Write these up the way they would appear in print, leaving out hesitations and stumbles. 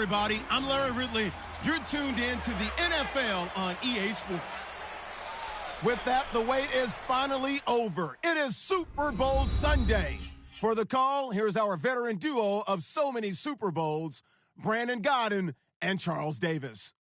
everybody. I'm Larry Ridley. You're tuned in to the NFL on EA Sports. With that, the wait is finally over. It is Super Bowl Sunday. For the call, here's our veteran duo of so many Super Bowls, Brandon Godden and Charles Davis.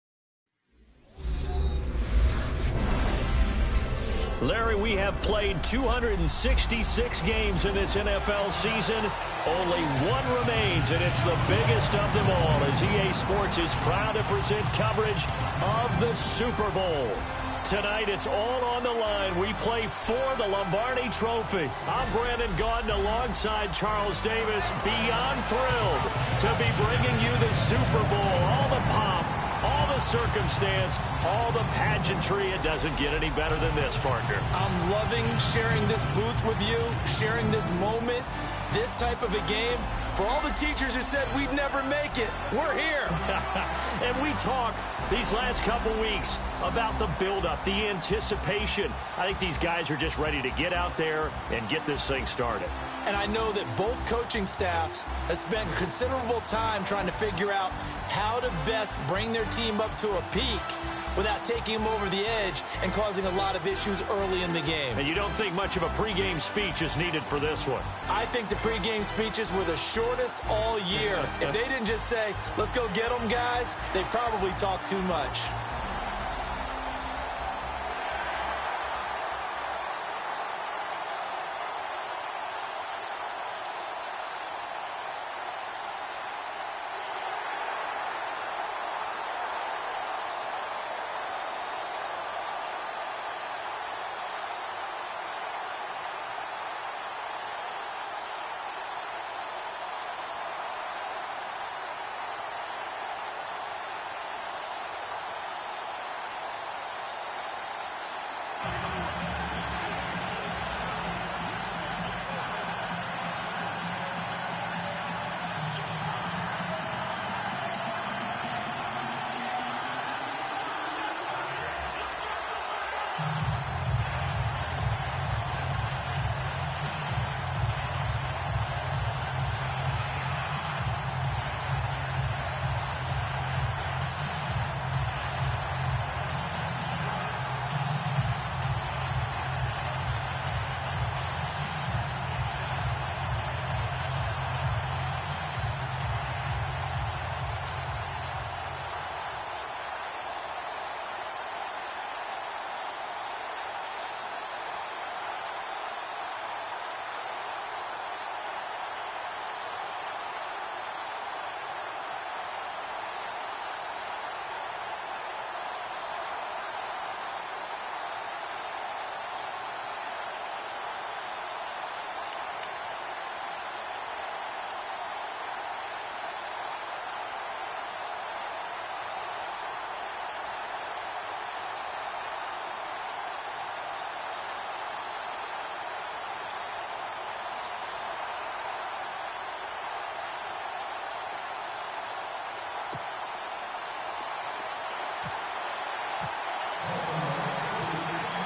Larry, we have played 266 games in this NFL season. Only one remains, and it's the biggest of them all, as EA Sports is proud to present coverage of the Super Bowl. Tonight, it's all on the line. We play for the Lombardi Trophy. I'm Brandon Gaudin alongside Charles Davis. Beyond thrilled to be bringing you the Super Bowl. All the pomp, all the circumstance, all the pageantry. It doesn't get any better than this, partner. I'm loving sharing this booth with you, sharing this moment, this type of a game. For all the teachers who said we'd never make it, we're here. And we talk these last couple weeks about the build-up, the anticipation. I think these guys are just ready to get out there and get this thing started. And I know that both coaching staffs have spent considerable time trying to figure out how to best bring their team up to a peak without taking them over the edge and causing a lot of issues early in the game. And you don't think much of a pregame speech is needed for this one? I think the pregame speeches were the shortest all year. If they didn't just say, let's go get them, guys, they probably talked too much.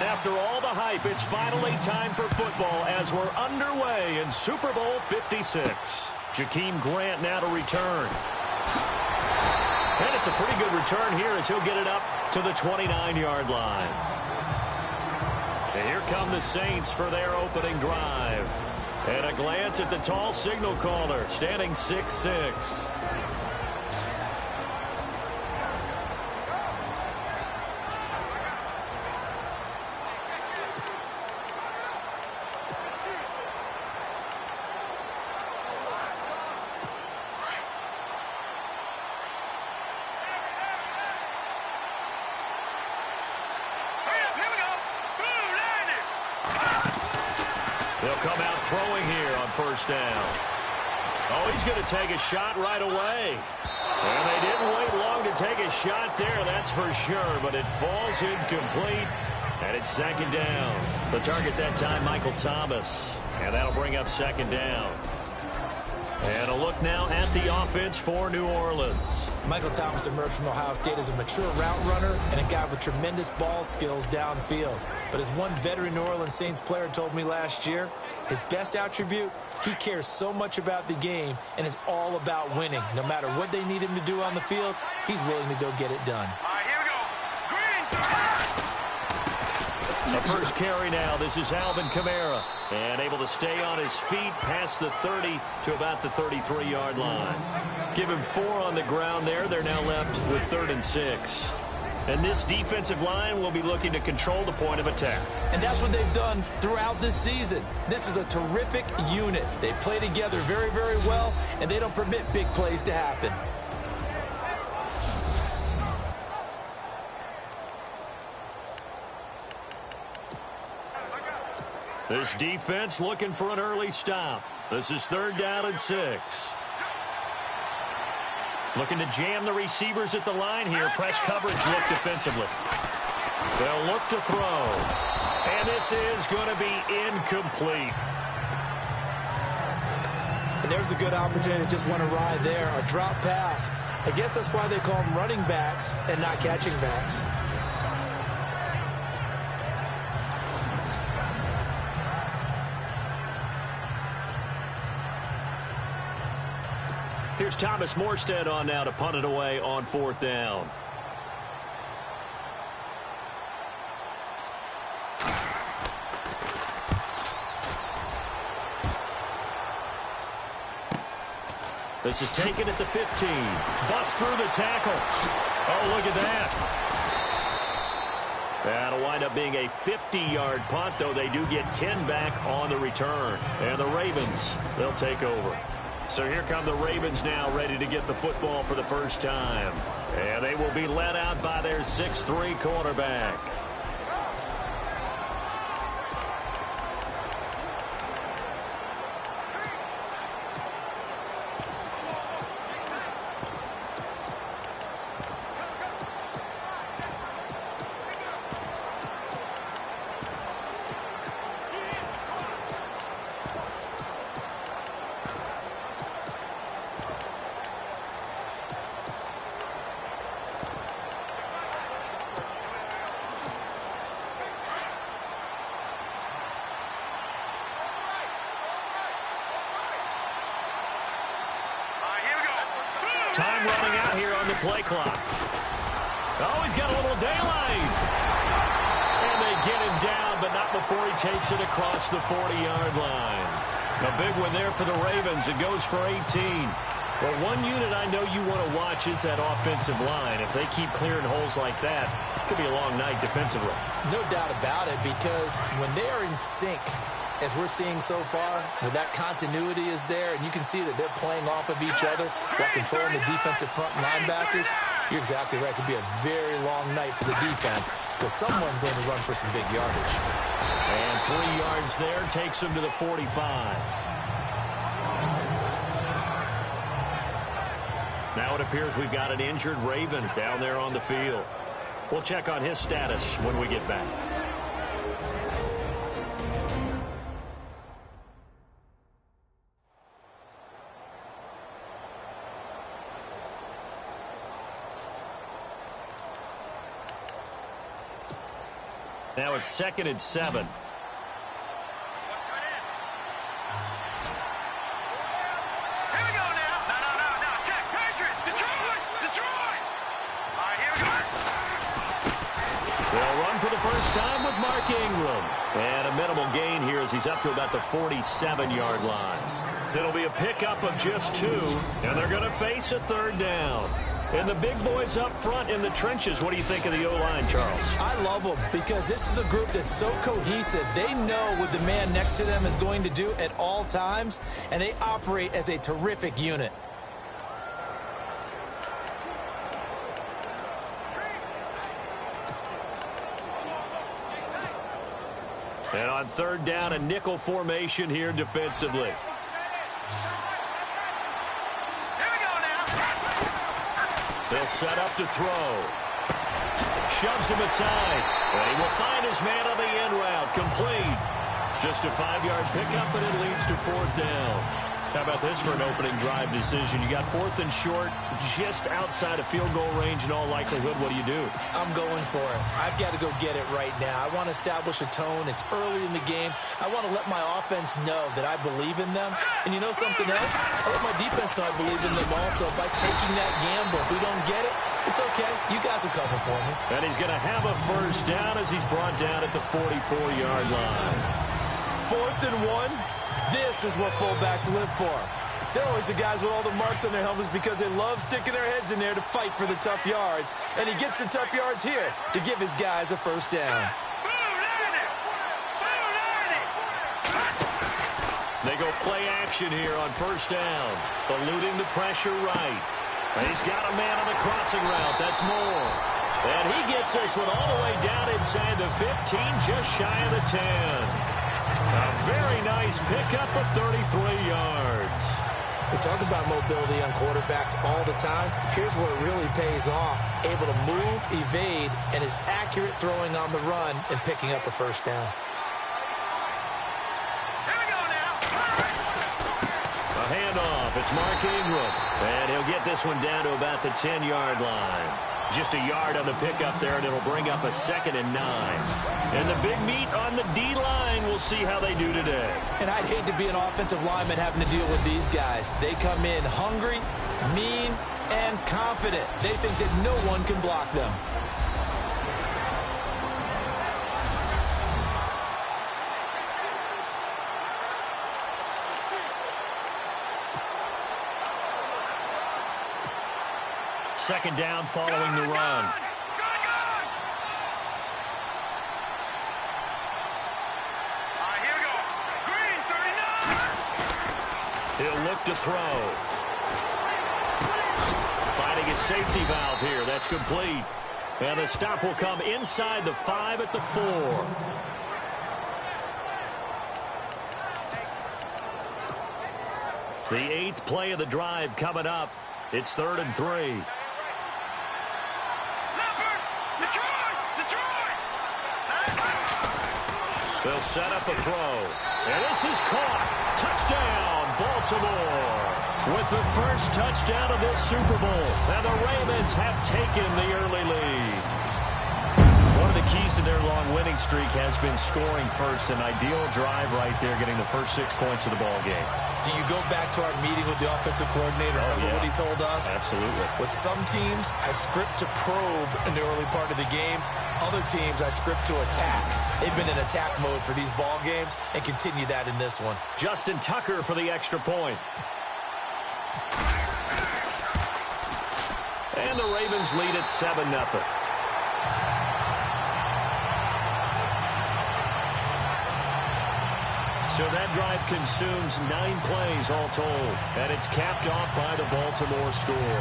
After all the hype, it's finally time for football as we're underway in Super Bowl 56. Jakeem Grant now to return. And it's a pretty good return here as he'll get it up to the 29-yard line. And here come the Saints for their opening drive. And a glance at the tall signal caller, standing 6'6". They'll come out throwing here on first down. Oh, he's going to take a shot right away. And they didn't wait long to take a shot there, that's for sure. But it falls incomplete, and it's second down. The target that time, Michael Thomas. And that'll bring up second down. And a look now at the offense for New Orleans. Michael Thomas emerged from Ohio State as a mature route runner and a guy with tremendous ball skills downfield. But as one veteran New Orleans Saints player told me last year, his best attribute, he cares so much about the game and is all about winning. No matter what they need him to do on the field, he's willing to go get it done. The first carry now. This is Alvin Kamara. And able to stay on his feet past the 30 to about the 33-yard line. Give him 4 on the ground there. They're now left with 3rd and 6. And this defensive line will be looking to control the point of attack. And that's what they've done throughout this season. This is a terrific unit. They play together very, very well, and they don't permit big plays to happen. This defense looking for an early stop. This is 3rd down and 6. Looking to jam the receivers at the line here. Press coverage look defensively. They'll look to throw. And this is going to be incomplete. And there's a good opportunity to just want to ride there. A drop pass. I guess that's why they call them running backs and not catching backs. Here's Thomas Morstead on now to punt it away on 4th down. This is taken at the 15. Bust through the tackle. Oh, look at that. That'll wind up being a 50-yard punt, though they do get 10 back on the return. And the Ravens, they'll take over. So here come the Ravens now, ready to get the football for the first time. And they will be led out by their 6'3" quarterback. Time running out here on the play clock. Oh, he's got a little daylight. And they get him down, but not before he takes it across the 40-yard line. A big one there for the Ravens. It goes for 18. Well, one unit I know you want to watch is that offensive line. If they keep clearing holes like that, it could be a long night defensively. No doubt about it, because when they are in sync, as we're seeing so far, when that continuity is there, and you can see that they're playing off of each other while controlling the defensive front linebackers, you're exactly right. It could be a very long night for the defense because someone's going to run for some big yardage. And 3 yards there takes him to the 45. Now it appears we've got an injured Raven down there on the field. We'll check on his status when we get back. Now it's 2nd and 7. Here we go now. No. Check. Patriots. Detroit. All right, here we go. They'll run for the first time with Mark Ingram. And a minimal gain here as he's up to about the 47-yard line. It'll be a pickup of just 2, and they're going to face a 3rd down. And the big boys up front in the trenches, what do you think of the O-line, Charles? I love them because this is a group that's so cohesive. They know what the man next to them is going to do at all times, and they operate as a terrific unit. And on 3rd down, a nickel formation here defensively. They'll set up to throw. Shoves him aside. And he will find his man on the end route. Complete. Just a 5-yard pickup, and it leads to 4th down. How about this for an opening drive decision? You got 4th and short, just outside of field goal range in all likelihood. What do you do? I'm going for it. I've got to go get it right now. I want to establish a tone. It's early in the game. I want to let my offense know that I believe in them. And you know something else? I let my defense know I believe in them also by taking that gamble. If we don't get it, it's okay. You guys will cover for me. And he's going to have a first down as he's brought down at the 44-yard line. 4th and 1. This is what fullbacks live for. They're always the guys with all the marks on their helmets because they love sticking their heads in there to fight for the tough yards. And he gets the tough yards here to give his guys a first down. They go play action here on first down. Eluding the pressure right. He's got a man on the crossing route. That's Moore. And he gets this one all the way down inside the 15, just shy of the 10. A very nice pickup of 33 yards. We talk about mobility on quarterbacks all the time. Here's where it really pays off. Able to move, evade, and is accurate throwing on the run and picking up a first down. Here we go now. A handoff. It's Mark Ingram. And he'll get this one down to about the 10-yard line. Just a yard on the pickup there, and it'll bring up a 2nd and 9. And the big meat on the D-line, we'll see how they do today. And I'd hate to be an offensive lineman having to deal with these guys. They come in hungry, mean, and confident. They think that no one can block them. Second down following the run. Here we go. Green, 39. He'll look to throw. Finding his safety valve here. That's complete. And the stop will come inside the 5 at the 4. The 8th play of the drive coming up. It's 3rd and 3. They'll set up a throw. And this is caught. Touchdown, Baltimore. With the first touchdown of this Super Bowl. And the Ravens have taken the early lead. One of the keys to their long winning streak has been scoring first. An ideal drive right there, getting the first 6 points of the ball game. Do you go back to our meeting with the offensive coordinator? Remember what he told us? Absolutely. With some teams, I script to probe in the early part of the game. Other teams, I script to attack. They've been in attack mode for these ball games and continue that in this one. Justin Tucker for the extra point. And the Ravens lead at 7-0. So that drive consumes 9 plays all told. And it's capped off by the Baltimore score.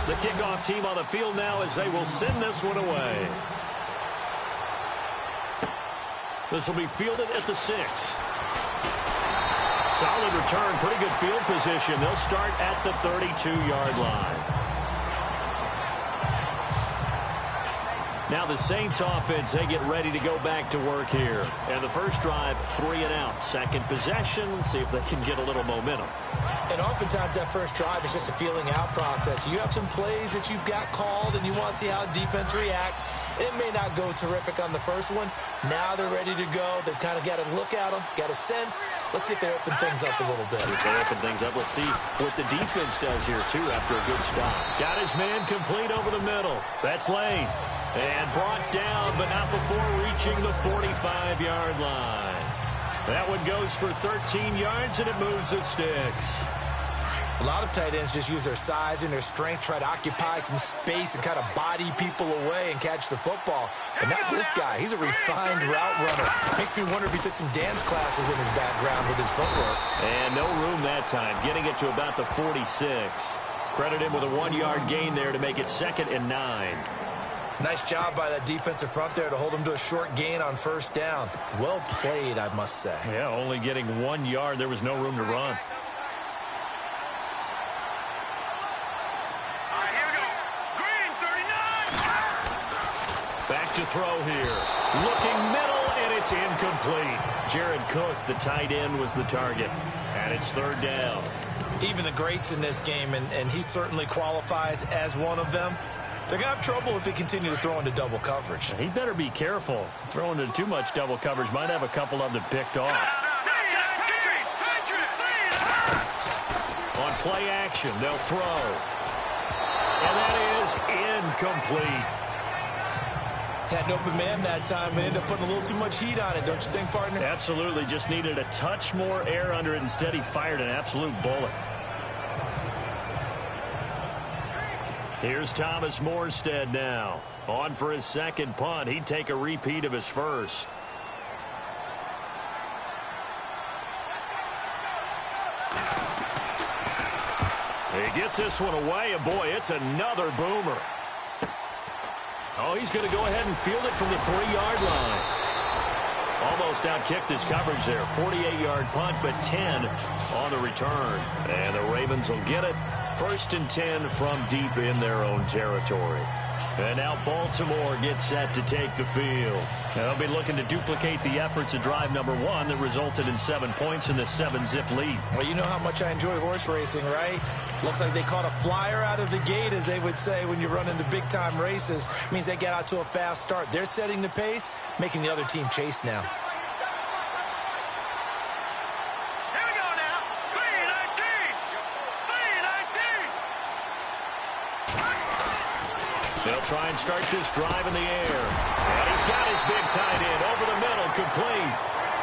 The kickoff team on the field now as they will send this one away. This will be fielded at the 6. Solid return, pretty good field position. They'll start at the 32-yard line. Now the Saints offense, they get ready to go back to work here. And the first drive, 3 and out. Second possession, see if they can get a little momentum. And oftentimes that first drive is just a feeling out process. You have some plays that you've got called and you want to see how defense reacts. It may not go terrific on the first one. Now they're ready to go. They've kind of got to look at them, got a sense. Let's see if they open things up a little bit. If they open things up, let's see what the defense does here, too, after a good stop. Got his man complete over the middle. That's Lane. And brought down, but not before reaching the 45-yard line. That one goes for 13 yards, and it moves the sticks. A lot of tight ends just use their size and their strength, try to occupy some space and kind of body people away and catch the football. But not this guy. He's a refined route runner. Makes me wonder if he took some dance classes in his background with his footwork. And no room that time, getting it to about the 46. Credit him with a 1-yard gain there to make it 2nd and 9. Nice job by that defensive front there to hold him to a short gain on first down. Well played, I must say. Yeah, only getting 1 yard. There was no room to run. Here we go. Green, 39. Back to throw here. Looking middle, and it's incomplete. Jared Cook, the tight end, was the target. And it's third down. Even the greats in this game, and he certainly qualifies as one of them, they're going to have trouble if they continue to throw into double coverage. He better be careful. Throwing into too much double coverage might have a couple of them picked off. On play action, they'll throw. And that is incomplete. Had an open man that time and ended up putting a little too much heat on it, don't you think, partner? Absolutely. Just needed a touch more air under it. Instead, he fired an absolute bullet. Here's Thomas Morstead now. On for his second punt. He'd take a repeat of his first. He gets this one away, and boy, it's another boomer. Oh, he's going to go ahead and field it from the 3-yard line. Almost outkicked his coverage there. 48-yard punt, but 10 on the return. And the Ravens will get it. 1st and 10 from deep in their own territory. And now Baltimore gets set to take the field. They'll be looking to duplicate the efforts of drive number 1 that resulted in 7 points in the 7-zip lead. Well, you know how much I enjoy horse racing, right? Looks like they caught a flyer out of the gate, as they would say when you're running the big-time races. It means they get out to a fast start. They're setting the pace, making the other team chase now. They'll try and start this drive in the air. And he's got his big tight end over the middle, complete.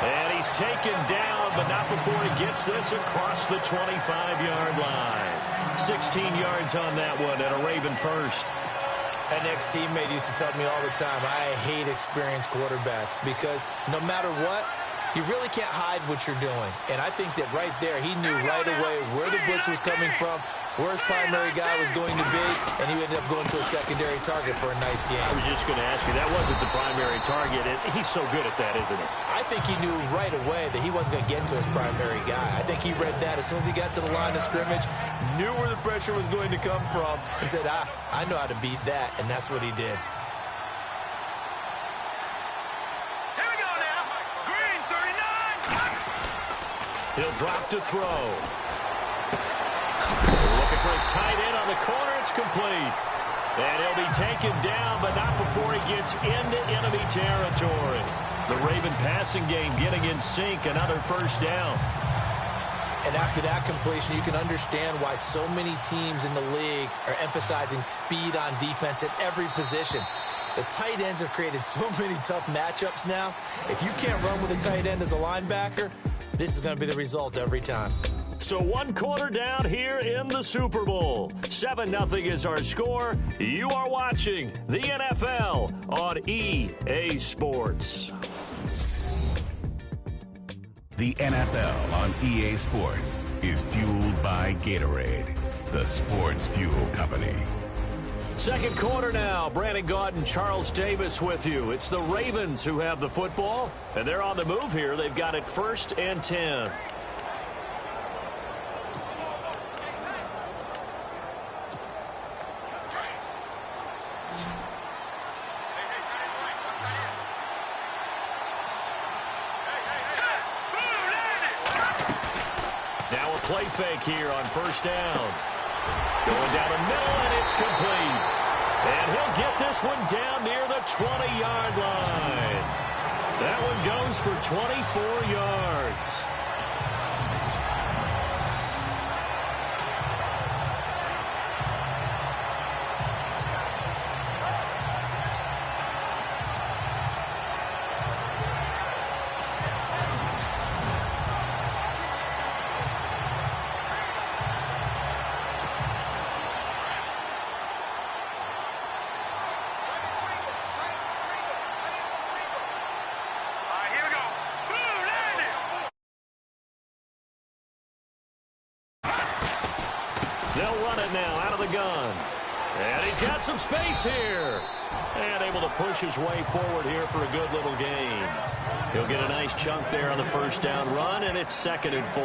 And he's taken down, but not before he gets this across the 25-yard line. 16 yards on that one, and a Raven first. An ex-teammate used to tell me all the time, I hate experienced quarterbacks because no matter what, you really can't hide what you're doing. And I think that right there, he knew right away where the blitz was coming from, where his primary guy was going to be, and he ended up going to a secondary target for a nice game. I was just going to ask you, that wasn't the primary target. He's so good at that, isn't he? I think he knew right away that he wasn't going to get to his primary guy. I think he read that as soon as he got to the line of scrimmage, knew where the pressure was going to come from, and said, I know how to beat that, and that's what he did. He'll drop to throw. Looking for his tight end on the corner. It's complete. And he'll be taken down, but not before he gets into enemy territory. The Raven passing game getting in sync. Another first down. And after that completion, you can understand why so many teams in the league are emphasizing speed on defense at every position. The tight ends have created so many tough matchups now. If you can't run with a tight end as a linebacker, this is going to be the result every time. So 1 quarter down here in the Super Bowl. 7-0 is our score. You are watching the NFL on EA Sports. The NFL on EA Sports is fueled by Gatorade, the sports fuel company. Second quarter now. Brandon Gaudin, Charles Davis with you. It's the Ravens who have the football, and they're on the move here. They've got it 1st and 10. Now a play fake here on 1st down. Going down the middle, and it's complete. And he'll get this one down near the 20-yard line. That one goes for 24 yards. They'll run it now out of the gun. And he's got some space here. And able to push his way forward here for a good little gain. He'll get a nice chunk there on the 1st down run, and it's 2nd and 4.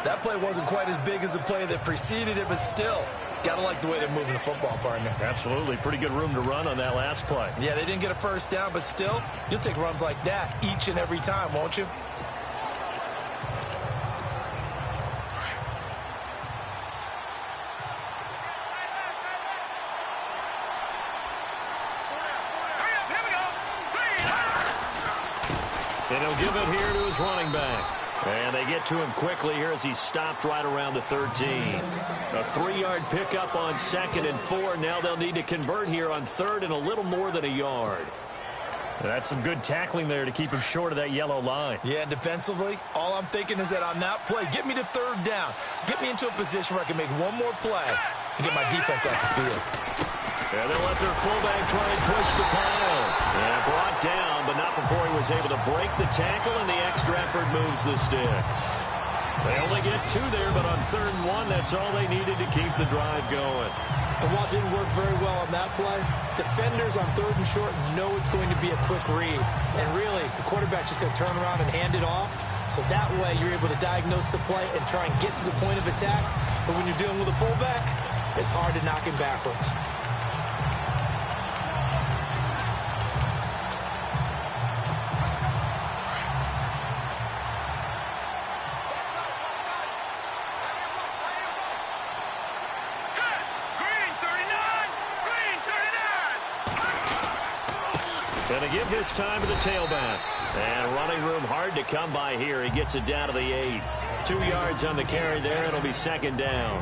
That play wasn't quite as big as the play that preceded it, but still, Got to like the way they're moving the football, partner. Absolutely. Pretty good room to run on that last play. Yeah, they didn't get a first down, but still, you'll take runs like that each and every time, won't you? And he'll give it here to his running back. And they get to him quickly here as he's stopped right around the 13. A 3-yard pickup on 2nd and 4. Now they'll need to convert here on 3rd and a little more than a yard. That's some good tackling there to keep him short of that yellow line. Yeah, and defensively, all I'm thinking is that on that play, get me to 3rd down. Get me into a position where I can make one more play and get my defense off the field. And they'll let their fullback try and push the pile. And brought down, but not before he was able to break the tackle, and the extra effort moves the sticks. They only get 2 there, but on 3rd and 1, that's all they needed to keep the drive going. And while it didn't work very well on that play, defenders on 3rd and short know it's going to be a quick read. And really, the quarterback's just going to turn around and hand it off. So that way, you're able to diagnose the play and try and get to the point of attack. But when you're dealing with a fullback, it's hard to knock him backwards. Going to give his time to the tailback. And running room hard to come by here. He gets it down to the 8. 2 yards on the carry there. It'll be 2nd down.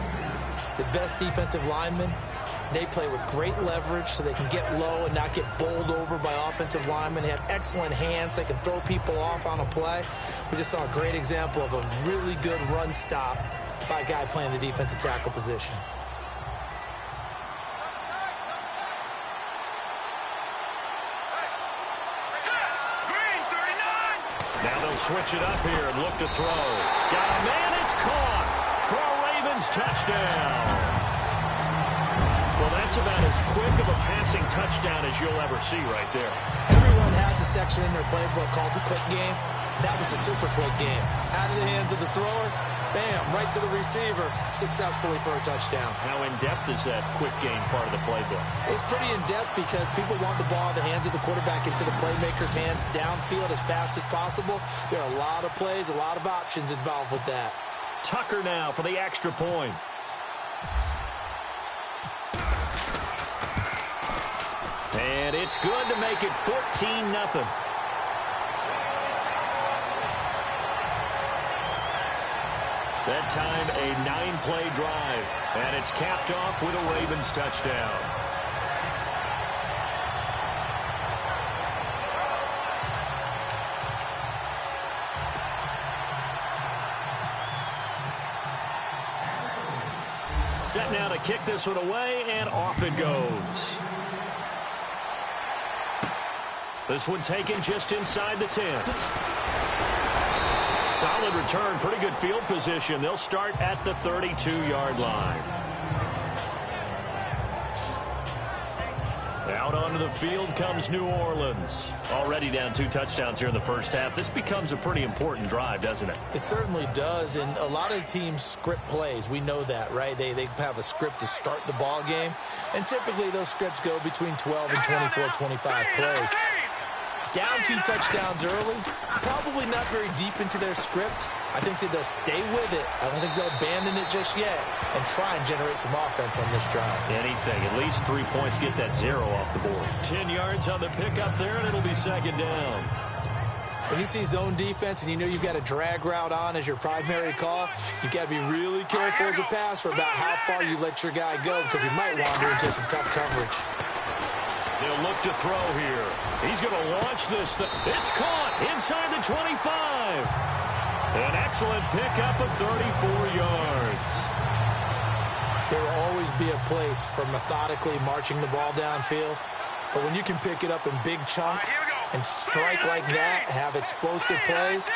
The best defensive linemen, they play with great leverage so they can get low and not get bowled over by offensive linemen. They have excellent hands. They can throw people off on a play. We just saw a great example of a really good run stop by a guy playing the defensive tackle position. Now they'll switch it up here and look to throw. Got a man, it's caught for a Ravens touchdown. Well, that's about as quick of a passing touchdown as you'll ever see right there. Everyone has a section in their playbook called the quick game. That was a super quick game. Out of the hands of the thrower, bam, right to the receiver, successfully for a touchdown. How in-depth is that quick game part of the playbook? It's pretty in-depth because people want the ball in the hands of the quarterback into the playmaker's hands downfield as fast as possible. There are a lot of plays, a lot of options involved with that. Tucker now for the extra point. And it's good to make it 14-0. That time, a 9-play drive. And it's capped off with a Ravens touchdown. Set now to kick this one away, and off it goes. This one taken just inside the 10. Solid return, pretty good field position. They'll start at the 32-yard line. Out onto the field comes New Orleans. Already down 2 touchdowns here in the first half. This becomes a pretty important drive, doesn't it? It certainly does, and a lot of teams script plays. We know that, right? They have a script to start the ball game, and typically those scripts go between 12 and 24, 25 plays. Down 2 touchdowns early, probably not very deep into their script. I think that they'll stay with it. I don't think they'll abandon it just yet and try and generate some offense on this drive. Anything. At least 3 points, get that 0 off the board. 10 yards on the pickup there, and it'll be 2nd down. When you see zone defense and you know you've got a drag route on as your primary call, you've got to be really careful as a passer about how far you let your guy go because he might wander into some tough coverage. They'll look to throw here. He's going to launch this. It's caught inside the 25. An excellent pickup of 34 yards. There will always be a place for methodically marching the ball downfield. But when you can pick it up in big chunks and strike like that, have explosive plays,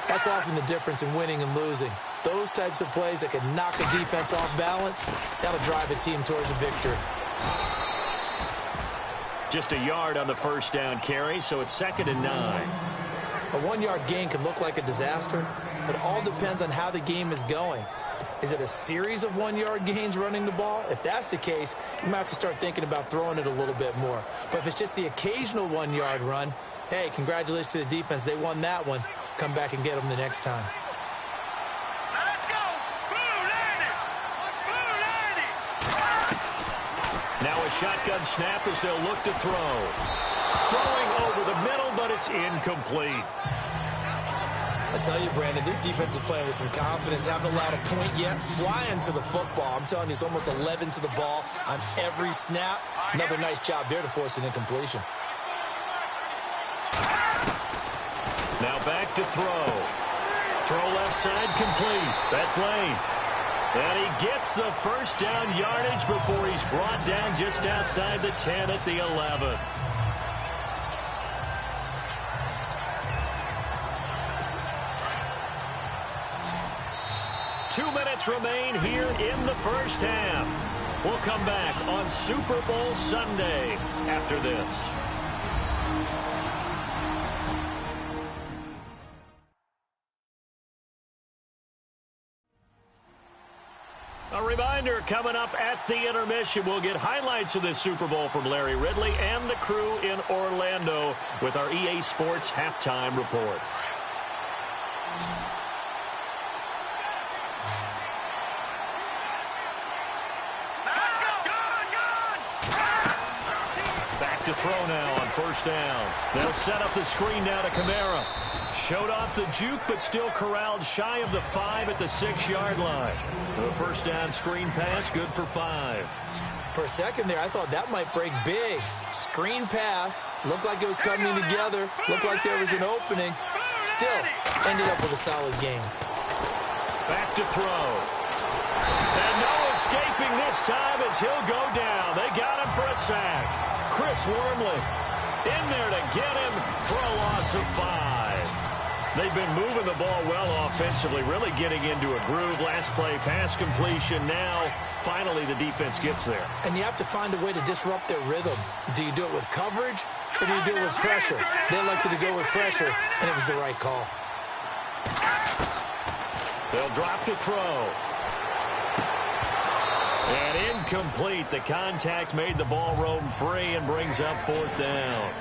that's often the difference in winning and losing. Those types of plays that can knock a defense off balance, that'll drive a team towards a victory. Just a yard on the first down carry, so it's 2nd and 9. A 1-yard gain can look like a disaster, but it all depends on how the game is going. Is it a series of 1-yard gains running the ball? If that's the case, you might have to start thinking about throwing it a little bit more. But if it's just the occasional 1-yard run, hey, congratulations to the defense. They won that one. Come back and get them the next time. Let's go. Now a shotgun snap as they'll look to throw. Throwing over the middle, but it's incomplete. I tell you, Brandon, this defense is playing with some confidence. Haven't allowed a point yet. Flying to the football. I'm telling you, it's almost 11 to the ball on every snap. Another nice job there to force an incompletion. Now back to throw. Throw left side complete. That's Lane. And he gets the first down yardage before he's brought down just outside the 10 at the 11. Two minutes remain here in the first half. We'll come back on Super Bowl Sunday after this. A reminder, coming up at the intermission, we'll get highlights of this Super Bowl from Larry Ridley and the crew in Orlando with our EA Sports halftime report. Back to throw now on first down. They'll set up the screen now to Kamara. Showed off the juke, but still corralled shy of the 5 at the 6-yard line. The first down screen pass, good for 5. For a second there, I thought that might break big. Screen pass, looked like it was coming together, looked like there was an opening. Still, ended up with a solid game. Back to throw. And no escaping this time as he'll go down. They got him for a sack. Chris Wormley in there to get him for a loss of 5. They've been moving the ball well offensively, really getting into a groove. Last play, pass completion. Now, finally, the defense gets there. And you have to find a way to disrupt their rhythm. Do you do it with coverage, or do you do it with pressure? They elected to go with pressure, and it was the right call. They'll drop to throw. And incomplete. The contact made the ball roam free and brings up fourth down.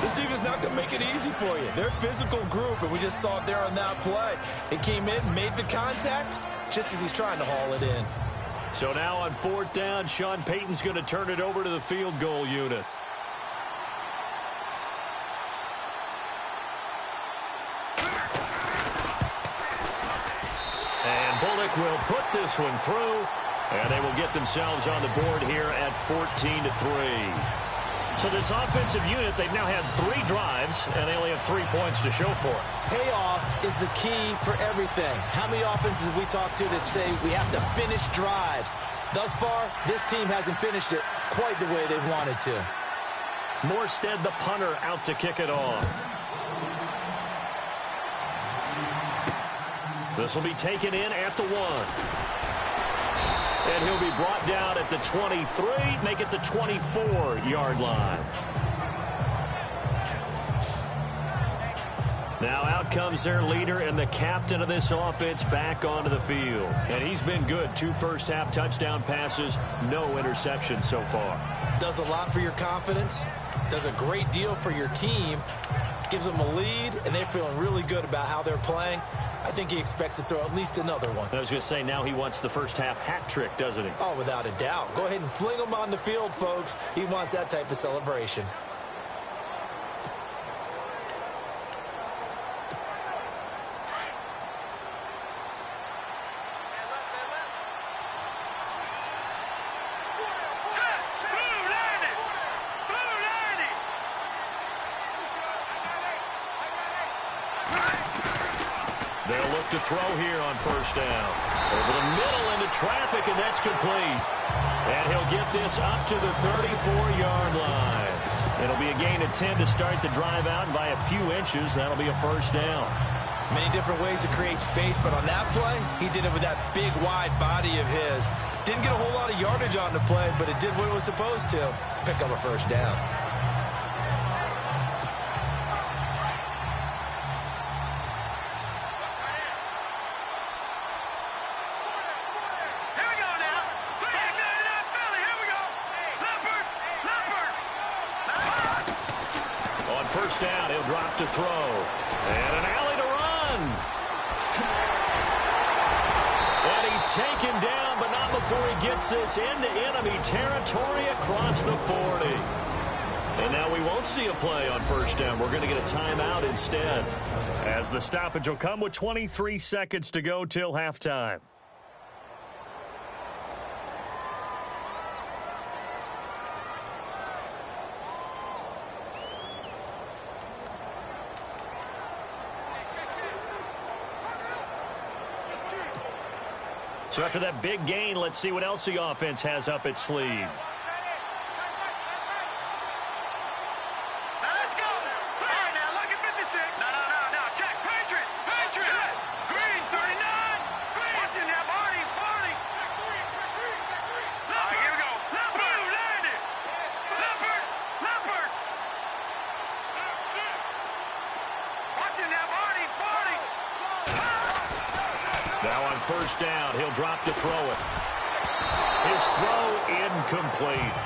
This defense is not going to make it easy for you. They're a physical group, and we just saw it there on that play. It came in, made the contact, just as he's trying to haul it in. So now on fourth down, Sean Payton's going to turn it over to the field goal unit. And Bullock will put this one through, and they will get themselves on the board here at 14-3. So this offensive unit, they've now had 3 drives, and they only have 3 points to show for it. Payoff is the key for everything. How many offenses have we talked to that say we have to finish drives? Thus far, this team hasn't finished it quite the way they've wanted to. Morstead, the punter, out to kick it off. This will be taken in at the 1. And he'll be brought down at the 23, make it the 24-yard line. Now out comes their leader and the captain of this offense back onto the field. And he's been good. 2 first-half touchdown passes, no interceptions so far. Does a lot for your confidence, does a great deal for your team, gives them a lead, and they're feeling really good about how they're playing. I think he expects to throw at least another one. I was going to say, now he wants the first-half hat trick, doesn't he? Oh, without a doubt. Go ahead and fling him on the field, folks. He wants that type of celebration. They'll look to throw here on first down. Over the middle into traffic, and that's complete. And he'll get this up to the 34-yard line. It'll be a gain of 10 to start the drive out, and by a few inches, that'll be a first down. Many different ways to create space, but on that play, he did it with that big, wide body of his. Didn't get a whole lot of yardage on the play, but it did what it was supposed to. Pick up a first down. first down. He'll drop to throw. And an alley to run. And he's taken down, but not before he gets this into enemy territory across the 40. And now we won't see a play on first down. We're going to get a timeout instead, as the stoppage will come with 23 seconds to go till halftime. So after that big gain, let's see what else the offense has up its sleeve. First down, he'll drop to throw it. His throw incomplete.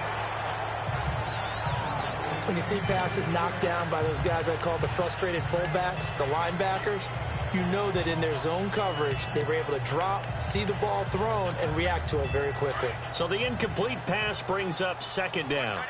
When you see passes knocked down by those guys I call the frustrated fullbacks, the linebackers, you know that in their zone coverage, they were able to drop, see the ball thrown, and react to it very quickly. So the incomplete pass brings up second down.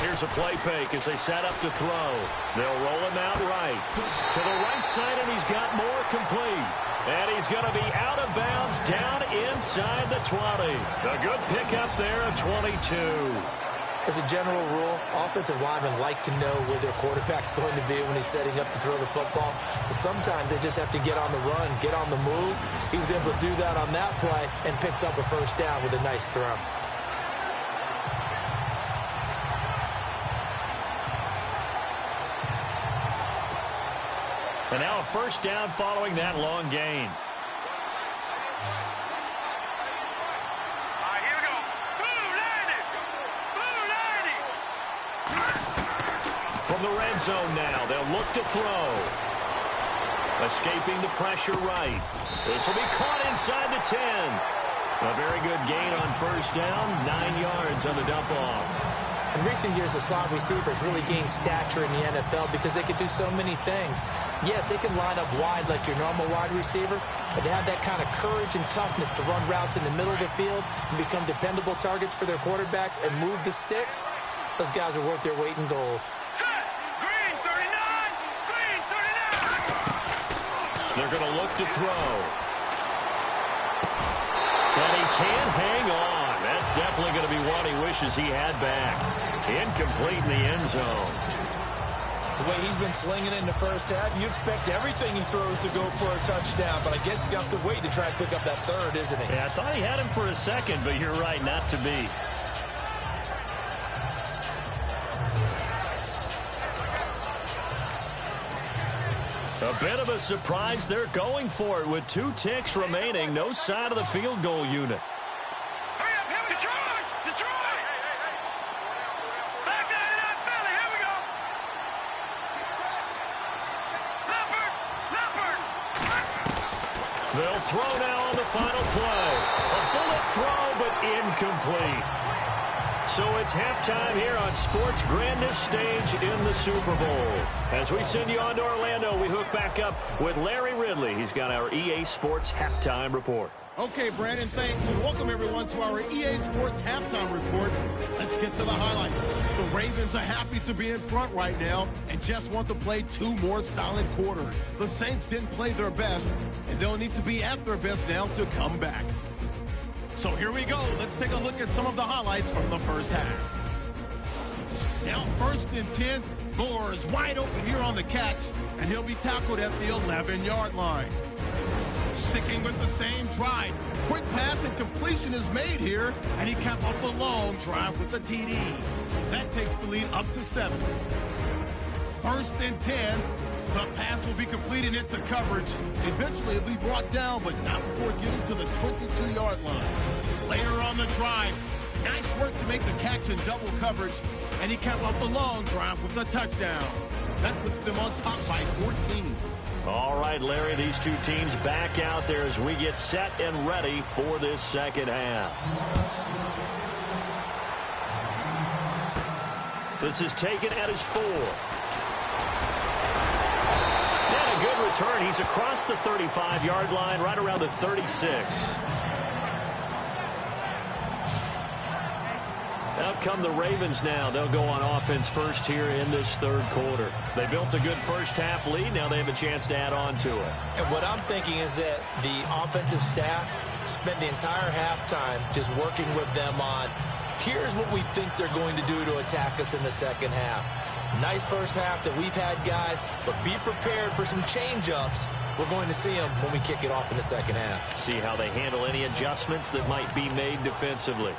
Here's a play fake as they set up to throw. They'll roll him out right. To the right side, and he's got more complete. And he's going to be out of bounds down inside the 20. A good pickup there of 22. As a general rule, offensive linemen like to know where their quarterback's going to be when he's setting up to throw the football. But sometimes they just have to get on the run, get on the move. He was able to do that on that play and picks up a first down with a nice throw. And now a first down following that long gain. Here we go. From the red zone now, they'll look to throw. Escaping the pressure right. This will be caught inside the 10. A very good gain on first down, 9 yards on the dump-off. In recent years, the slot receivers really gained stature in the NFL because they could do so many things. Yes, they can line up wide like your normal wide receiver, but to have that kind of courage and toughness to run routes in the middle of the field and become dependable targets for their quarterbacks and move the sticks, those guys are worth their weight in gold. Green 39! Green 39! They're going to look to throw. And he can't hang on. That's definitely going to be one he wishes he had back. Incomplete in the end zone. The way he's been slinging it in the first half, you expect everything he throws to go for a touchdown, but I guess he's got to wait to try and pick up that third, isn't he? Yeah, I thought he had him for a second, but you're right, not to be. A bit of a surprise. They're going for it with 2 ticks remaining. No side of the field goal unit. Hurry up, here we go. Detroit! Back down in Philly, here we go. Leopard! They'll throw now on the final play. A bullet throw, but incomplete. So it's halftime here on sports' grandest stage in the Super Bowl. As we send you on to Orlando, we hook back up with Larry Ridley. He's got our EA Sports halftime report. Okay, Brandon, thanks, and welcome everyone to our EA Sports halftime report. Let's get to the highlights. The Ravens are happy to be in front right now and just want to play 2 more solid quarters. The Saints didn't play their best, and they'll need to be at their best now to come back. So here we go. Let's take a look at some of the highlights from the first half. Now 1st and 10. Moore is wide open here on the catch, and he'll be tackled at the 11-yard line. Sticking with the same drive. Quick pass and completion is made here, and he capped off the long drive with the TD. That takes the lead up to 7. 1st and 10. The pass will be completed into coverage. Eventually, it'll be brought down, but not before getting to the 22-yard line. Later on the drive, Nice work to make the catch in double coverage, and he capped off the long drive with a touchdown. That puts them on top by 14. All right, Larry, these two teams back out there as we get set and ready for this second half. This is taken at his 4. And a good return. He's across the 35-yard line, right around the 36. Out come the Ravens now. They'll go on offense first here in this third quarter. They built a good first-half lead. Now they have a chance to add on to it. And what I'm thinking is that the offensive staff spent the entire halftime just working with them on, here's what we think they're going to do to attack us in the second half. Nice first half that we've had, guys, but be prepared for some change-ups. We're going to see them when we kick it off in the second half. See how they handle any adjustments that might be made defensively.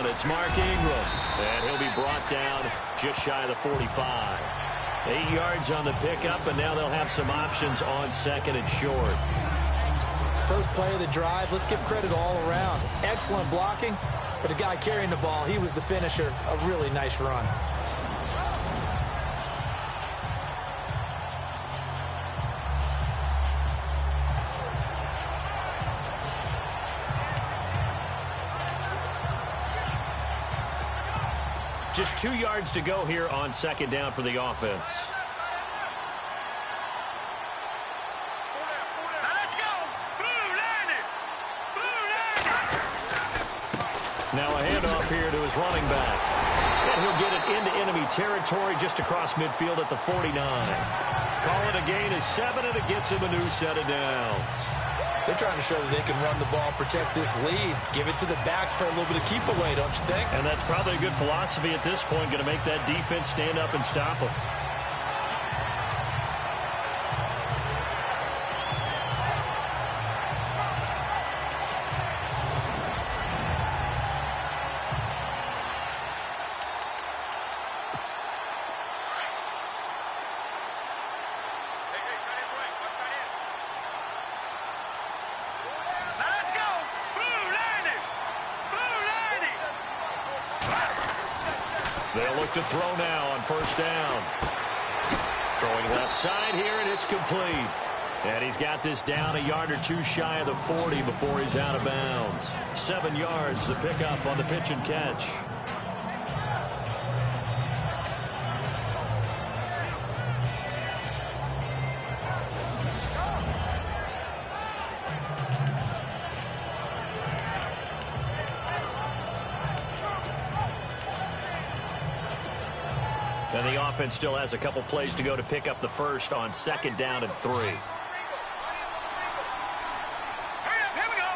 It's Mark Ingram, and he'll be brought down just shy of the 45. 8 yards on the pickup, and now they'll have some options on second and short. First play of the drive, let's give credit all around. Excellent blocking, but the guy carrying the ball, he was the finisher. A really nice run. Just 2 yards to go here on second down for the offense. Now let's go. Blue line it. Blue line it. Now a handoff here to his running back. And he'll get it into enemy territory just across midfield at the 49. Call it a gain of 7, and it gets him a new set of downs. They're trying to show that they can run the ball, protect this lead, give it to the backs, play a little bit of keep away, don't you think? And that's probably a good philosophy at this point, going to make that defense stand up and stop them. They'll look to throw now on first down. Throwing left side here, and it's complete. And he's got this down a yard or two shy of the 40 before he's out of bounds. 7 yards to pick up on the pitch and catch. And the offense still has a couple plays to go to pick up the first on second down and 3. Hurry up, here we go.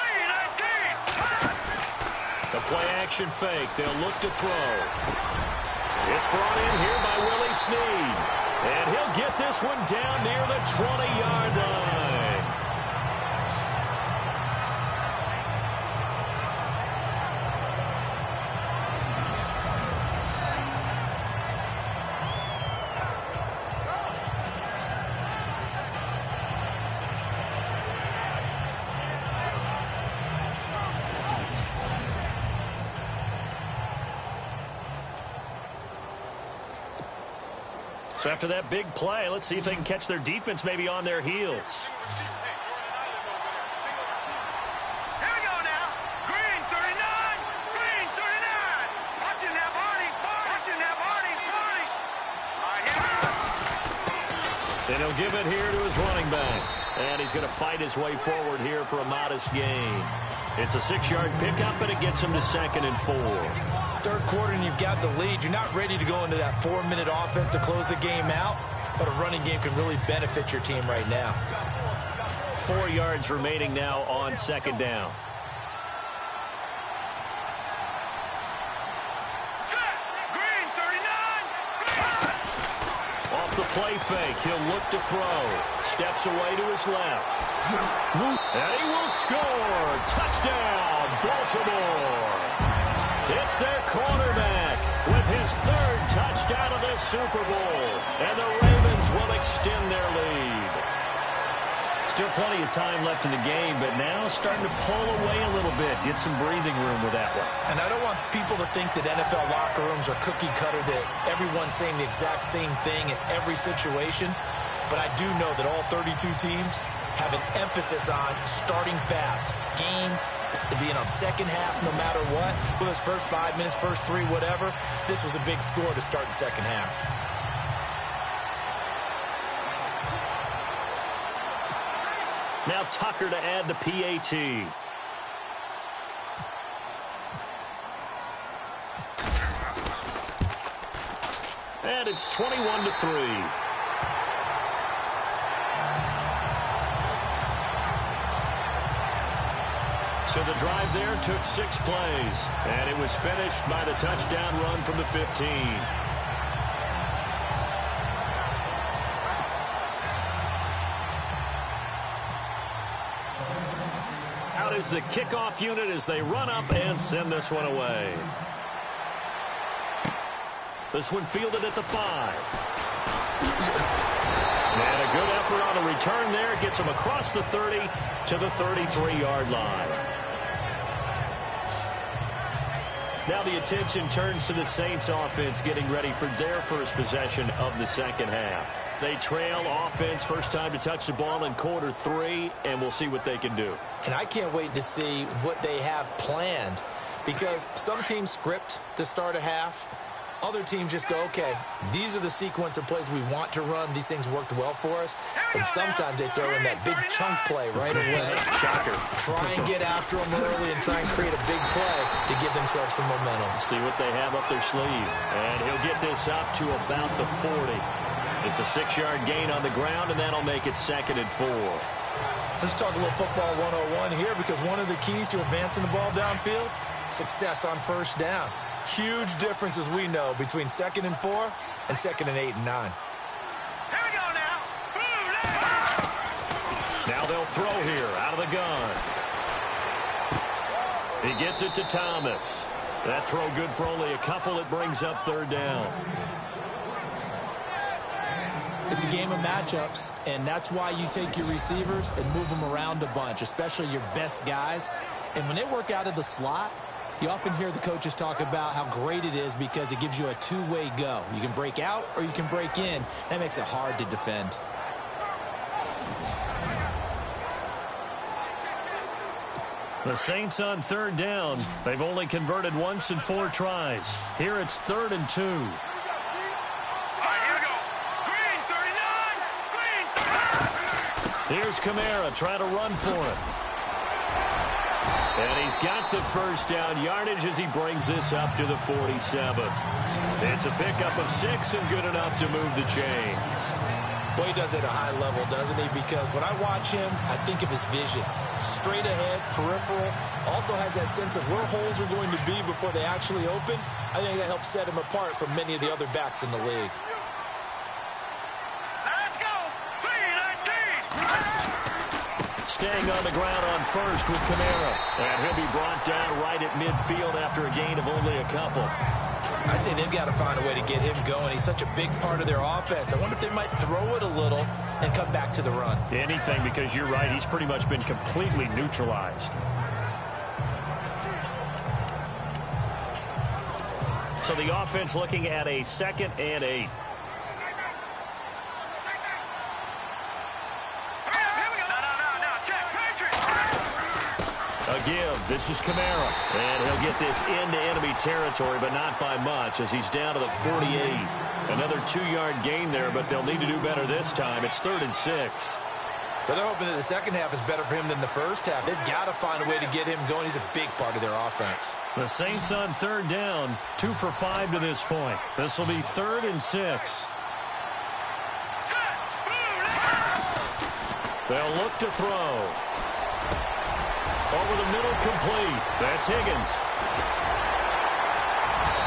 3-19. The play action fake. They'll look to throw. It's brought in here by Willie Snead. And he'll get this one down near the 20-yard line. So after that big play, let's see if they can catch their defense maybe on their heels. Here we go now. Green 39. Green 39. Watching that Barney. Watching that Barney. All right, here we go. And he'll give it here to his running back. And he's going to fight his way forward here for a modest gain. It's a 6-yard pickup, and it gets him to second and 4. Third quarter and you've got the lead. You're not ready to go into that 4-minute offense to close the game out, but a running game can really benefit your team right now. 4 yards remaining now on second down. Set. Green 39. Off the play fake, he'll look to throw. Steps away to his left. And he will score. Touchdown, Baltimore. It's their quarterback with his third touchdown of this Super Bowl. And the Ravens will extend their lead. Still plenty of time left in the game, but now starting to pull away a little bit. Get some breathing room with that one. And I don't want people to think that NFL locker rooms are cookie cutter, that everyone's saying the exact same thing in every situation. But I do know that all 32 teams have an emphasis on starting fast. Game being on second half no matter what. With those first 5 minutes, first 3, whatever. This was a big score to start the second half. Now Tucker to add the PAT. And it's 21-3. So the drive there took 6 plays, and it was finished by the touchdown run from the 15. Out is the kickoff unit as they run up and send this one away. This one fielded at the 5. And a good effort on the return there. Gets him across the 30 to the 33-yard line. Now the attention turns to the Saints offense getting ready for their first possession of the second half. They trail offense first time to touch the ball in quarter 3, and we'll see what they can do. And I can't wait to see what they have planned, because some teams script to start a half. Other teams just go, okay, these are the sequence of plays we want to run. These things worked well for us. And sometimes they throw in that big chunk play right away. Shocker. Try and get after them early and try and create a big play to give themselves some momentum. See what they have up their sleeve. And he'll get this up to about the 40. It's a 6-yard gain on the ground, and that'll make it 2nd and 4. Let's talk a little football 101 here, because one of the keys to advancing the ball downfield, success on first down. Huge difference, as we know, between 2nd and 4 and 2nd and 8 and 9. Here we go now. Now they'll throw here out of the gun. He gets it to Thomas. That throw good for only a couple. It brings up 3rd down. It's a game of matchups, and that's why you take your receivers and move them around a bunch, especially your best guys. And when they work out of the slot, you often hear the coaches talk about how great it is because it gives you a two-way go. You can break out or you can break in. That makes it hard to defend. The Saints on 3rd down. They've only converted once in 4 tries. Here it's 3rd and 2. Here's Kamara trying to run for it. And he's got the first down yardage as he brings this up to the 47. It's a pickup of 6 and good enough to move the chains. Boy, he does it at a high level, doesn't he? Because when I watch him, I think of his vision. Straight ahead, peripheral. Also has that sense of where holes are going to be before they actually open. I think that helps set him apart from many of the other backs in the league. Staying on the ground on first with Kamara. And he'll be brought down right at midfield after a gain of only a couple. I'd say they've got to find a way to get him going. He's such a big part of their offense. I wonder if they might throw it a little and come back to the run. Anything, because you're right. He's pretty much been completely neutralized. So the offense looking at a 2nd and 8. A give. This is Kamara. And he'll get this into enemy territory, but not by much as he's down to the 48. Another 2-yard gain there, but they'll need to do better this time. It's 3rd and 6. But they're hoping that the second half is better for him than the first half. They've got to find a way to get him going. He's a big part of their offense. The Saints on 3rd down, 2 for 5 to this point. This will be 3rd and 6. They'll look to throw. Over the middle, complete. That's Higgins.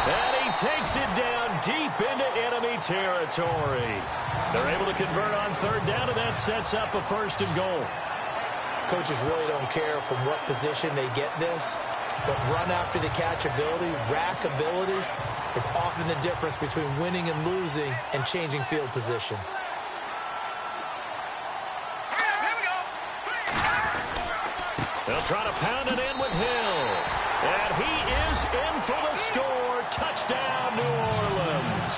And he takes it down deep into enemy territory. They're able to convert on 3rd down, and that sets up a 1st and goal. Coaches really don't care from what position they get this. But run after the catch ability, rack ability, is often the difference between winning and losing and changing field position. They'll try to pound it in with Hill. And he is in for the score. Touchdown, New Orleans.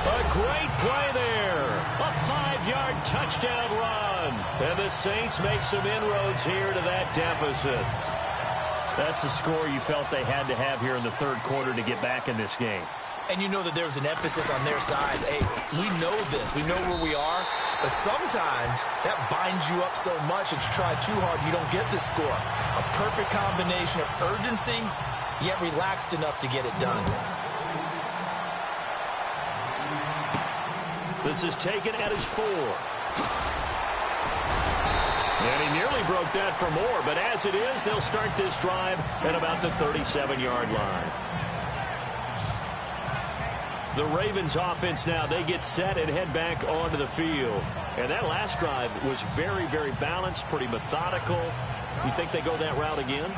A great play there. A 5-yard touchdown run. And the Saints make some inroads here to that deficit. That's a score you felt they had to have here in the third quarter to get back in this game. And you know that there's an emphasis on their side. Hey, we know this. We know where we are. But sometimes that binds you up so much that you try too hard, you don't get the score. A perfect combination of urgency, yet relaxed enough to get it done. This is taken at his 4. And he nearly broke that for more. But as it is, they'll start this drive at about the 37-yard line. The Ravens offense now, they get set and head back onto the field. And that last drive was very, very balanced, pretty methodical. You think they go that route again?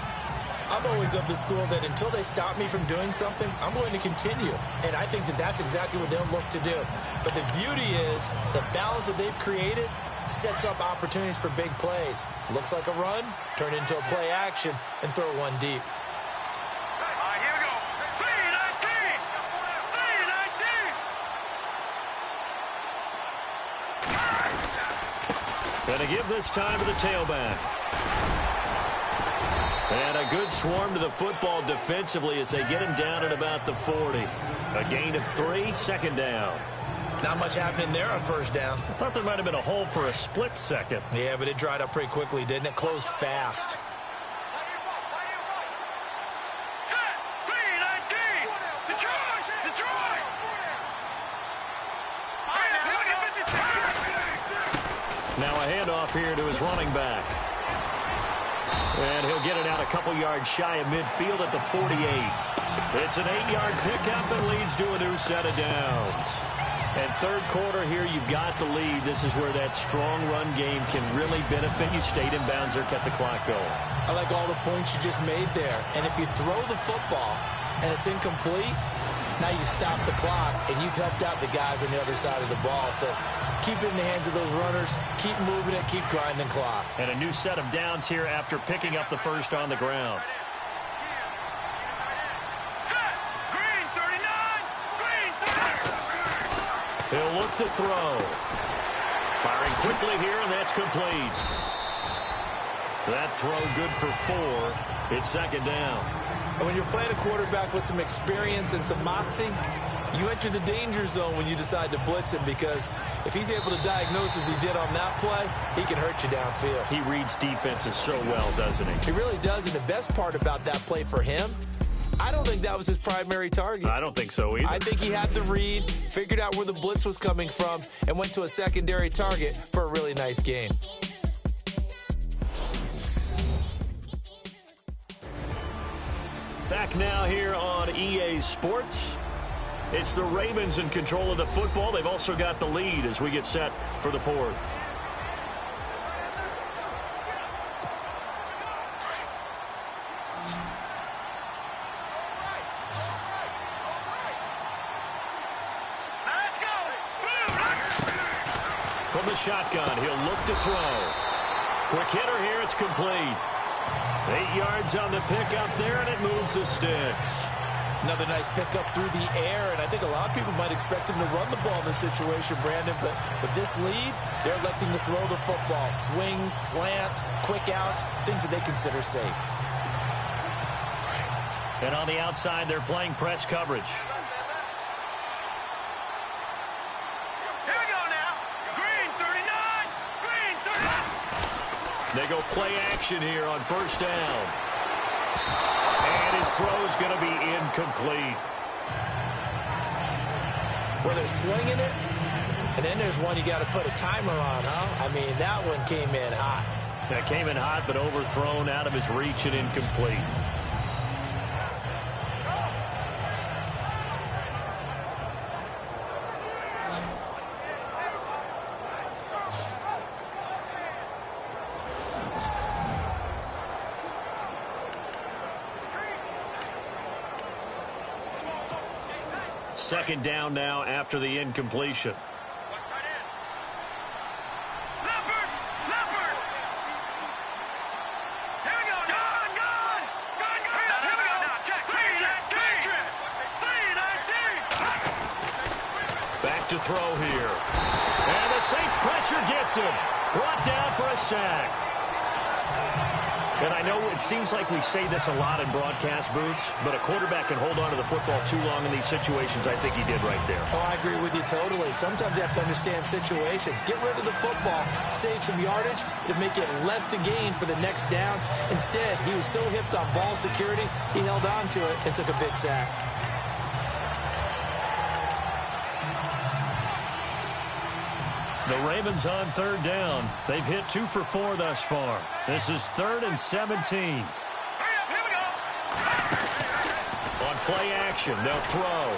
I'm always of the school that until they stop me from doing something, I'm going to continue. And I think that that's exactly what they'll look to do. But the beauty is the balance that they've created sets up opportunities for big plays. Looks like a run, turn into a play action, and throw one deep. Going to give this time to the tailback. And a good swarm to the football defensively as they get him down at about the 40. A gain of 3, second down. Not much happening there on first down. I thought there might have been a hole for a split second. Yeah, but it dried up pretty quickly, didn't it? Closed fast. Now a handoff here to his running back. And he'll get it out a couple yards shy of midfield at the 48. It's an 8-yard pickup and leads to a new set of downs. And third quarter here, you've got the lead. This is where that strong run game can really benefit you. Stayed in bounds there, kept the clock going. I like all the points you just made there. And if you throw the football and it's incomplete, now you stop the clock and you've helped out the guys on the other side of the ball. So keep it in the hands of those runners. Keep moving it. Keep grinding clock. And a new set of downs here after picking up the first on the ground. He'll look to throw. Firing quickly here, and that's complete. That throw good for 4. It's second down. And when you're playing a quarterback with some experience and some moxie, you enter the danger zone when you decide to blitz him, because if he's able to diagnose as he did on that play, he can hurt you downfield. He reads defenses so well, doesn't he? He really does, and the best part about that play for him, I don't think that was his primary target. I don't think so either. I think he had the read, figured out where the blitz was coming from, and went to a secondary target for a really nice game. Back now here on EA Sports. It's the Ravens in control of the football. They've also got the lead as we get set for the 4th. From the shotgun, he'll look to throw. Quick hitter here, it's complete. 8 yards on the pickup there, and it moves the sticks. Another nice pickup through the air, and I think a lot of people might expect him to run the ball in this situation, Brandon, but with this lead, they're electing to throw the football. Swings, slants, quick outs, things that they consider safe. And on the outside, they're playing press coverage. They go play action here on first down. And his throw is going to be incomplete. Well, they're slinging it, and then there's one you got to put a timer on, huh? I mean, that one came in hot. That came in hot, but overthrown out of his reach and incomplete. second down now after the incompletion. Back to throw here. And the Saints pressure gets him. Brought down for a sack. And I know it seems like we say this a lot in broadcast booths, but a quarterback can hold on to the football too long in these situations. I think he did right there. Oh, I agree with you totally. Sometimes you have to understand situations. Get rid of the football, save some yardage to make it less to gain for the next down. Instead, he was so hipped on ball security, he held on to it and took a big sack. The Ravens on third down. They've hit 2 for 4 thus far. This is 3rd and 17. On play action, they'll throw.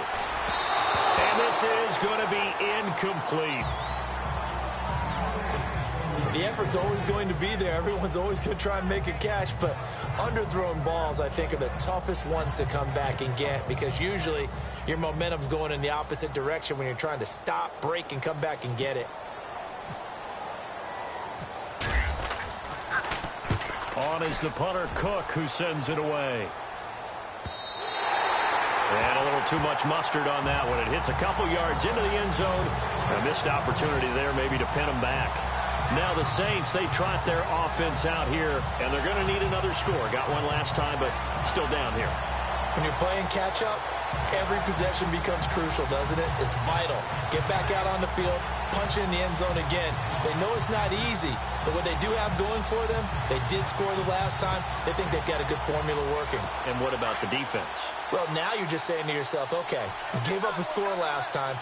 And this is going to be incomplete. The effort's always going to be there. Everyone's always going to try and make a catch, but underthrown balls, I think, are the toughest ones to come back and get because usually your momentum's going in the opposite direction when you're trying to stop, break, and come back and get it. On is the punter, Cook, who sends it away. And a little too much mustard on that one. It hits a couple yards into the end zone. A missed opportunity there maybe to pin them back. Now the Saints, they trot their offense out here, and they're going to need another score. Got one last time, but still down here. When you're playing catch-up, every possession becomes crucial, doesn't it? It's vital. Get back out on the field, punch it in the end zone again. They know it's not easy, but what they do have going for them, they did score the last time. They think they've got a good formula working. And what about the defense? Well, now you're just saying to yourself, okay, gave up a score last time.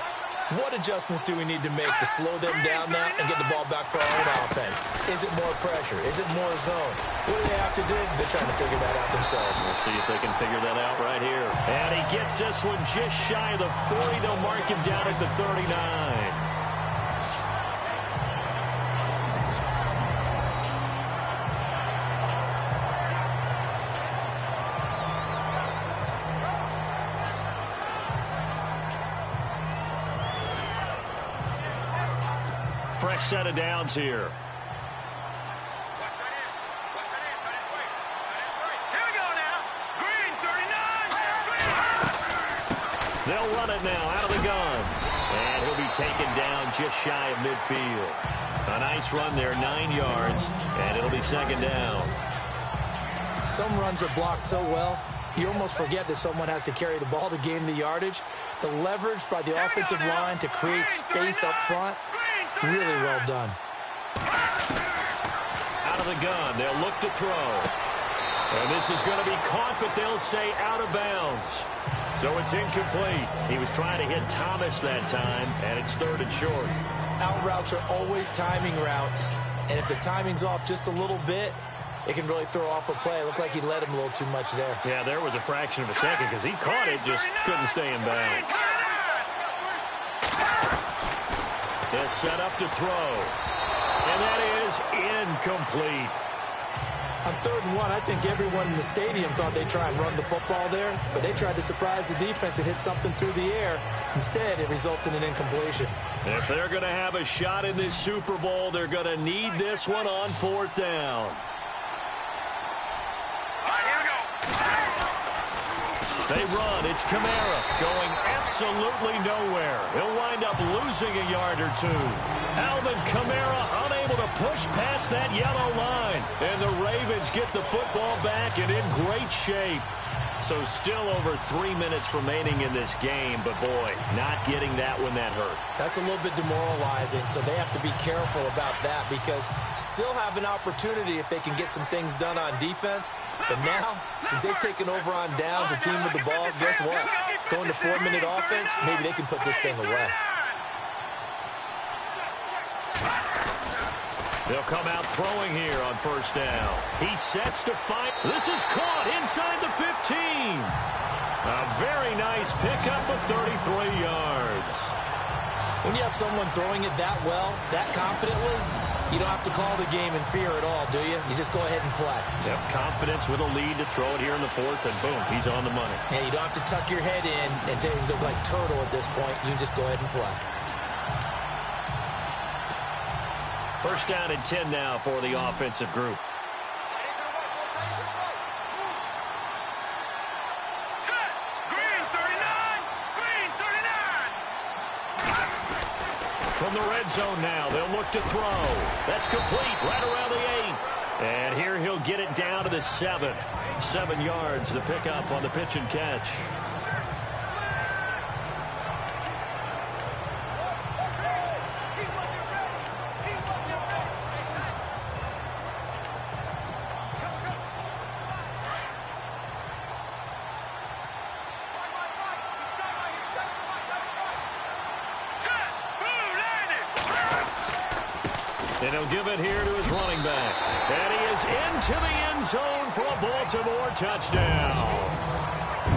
What adjustments do we need to make to slow them down now and get the ball back for our own offense? Is it more pressure? Is it more zone? What do they have to do? They're trying to figure that out themselves. We'll see if they can figure that out right here. And he gets this one just shy of the 40. They'll mark him down at the 39. Fresh set of downs here. They'll run it now out of the gun. And he'll be taken down just shy of midfield. A nice run there, 9 yards, and it'll be second down. Some runs are blocked so well, you almost forget that someone has to carry the ball to gain the yardage. The leverage by the offensive line to create space up front, really well done. Out of the gun, they'll look to throw. And this is going to be caught, but they'll say out of bounds. So it's incomplete. He was trying to hit Thomas that time, and it's 3rd and short. Out routes are always timing routes, and if the timing's off just a little bit, it can really throw off a play. It looked like he led him a little too much there. Yeah, there was a fraction of a second because he caught it, just couldn't stay in bounds. They'll set up to throw, and that is incomplete. On 3rd and 1, I think everyone in the stadium thought they'd try and run the football there, but they tried to surprise the defense and hit something through the air. Instead, it results in an incompletion. If they're going to have a shot in this Super Bowl, they're going to need this one on 4th down. They run. It's Kamara going absolutely nowhere. He'll wind up losing a yard or 2. Alvin Kamara unable to push past that yellow line. And the Ravens get the football back and in great shape. So still over 3 minutes remaining in this game. But, boy, not getting that one that hurt. That's a little bit demoralizing, so they have to be careful about that because still have an opportunity if they can get some things done on defense. But now, since they've taken over on downs, a team with the ball, guess what? Going to 4-minute offense, maybe they can put this thing away. They'll come out throwing here on 1st down. He sets to fight. This is caught inside the 15. A very nice pickup of 33 yards. When you have someone throwing it that well, that confidently, You don't have to call the game in fear at all, do you? You just go ahead and play. Yep, confidence with a lead to throw it here in the fourth, and boom, he's on the money. Yeah, you don't have to tuck your head in and look like turtle at this point. You can just go ahead and play. First down and 10 now for the offensive group. Set. Green 39. Green 39. From the red zone now, they'll look to throw. That's complete right around the 8. And here he'll get it down to the 7. 7 yards, the pickup on the pitch and catch. And he'll give it here to his running back. And he is into the end zone for a Baltimore touchdown.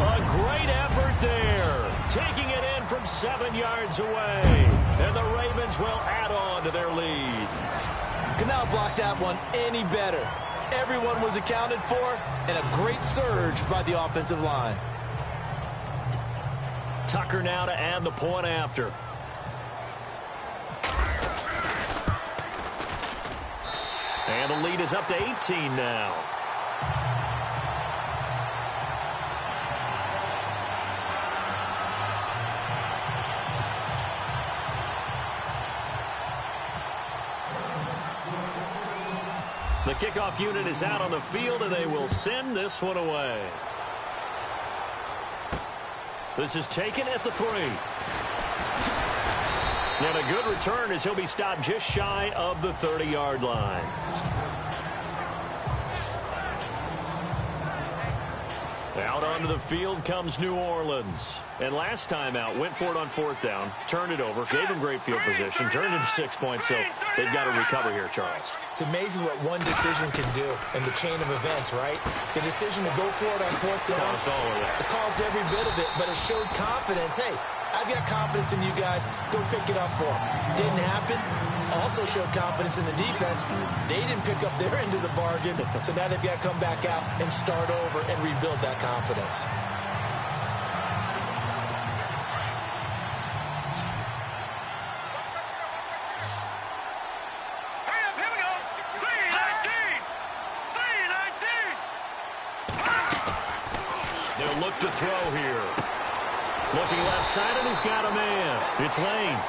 A great effort there. Taking it in from 7 yards away. And the Ravens will add on to their lead. Could not block that one any better. Everyone was accounted for, and a great surge by the offensive line. Tucker now to add the point after. And the lead is up to 18 now. The kickoff unit is out on the field, and they will send this one away. This is taken at the 3. And a good return as he'll be stopped just shy of the 30-yard line. Out onto the field comes New Orleans. And last time out, went for it on 4th down, turned it over, gave him great field position, turned it to 6 points, so they've got to recover here, Charles. It's amazing what one decision can do in the chain of events, right? The decision to go for it on 4th down. Caused all of that. It caused every bit of it, but it showed confidence. Hey, I've got confidence in you guys. Go pick it up for them. Didn't happen. Also showed confidence in the defense. They didn't pick up their end of the bargain, so now they've got to come back out and start over and rebuild that confidence. Hurry up, here we go. 3-19. 3-19. They'll look to throw here. Looking left side, and he's got a man. It's Lane.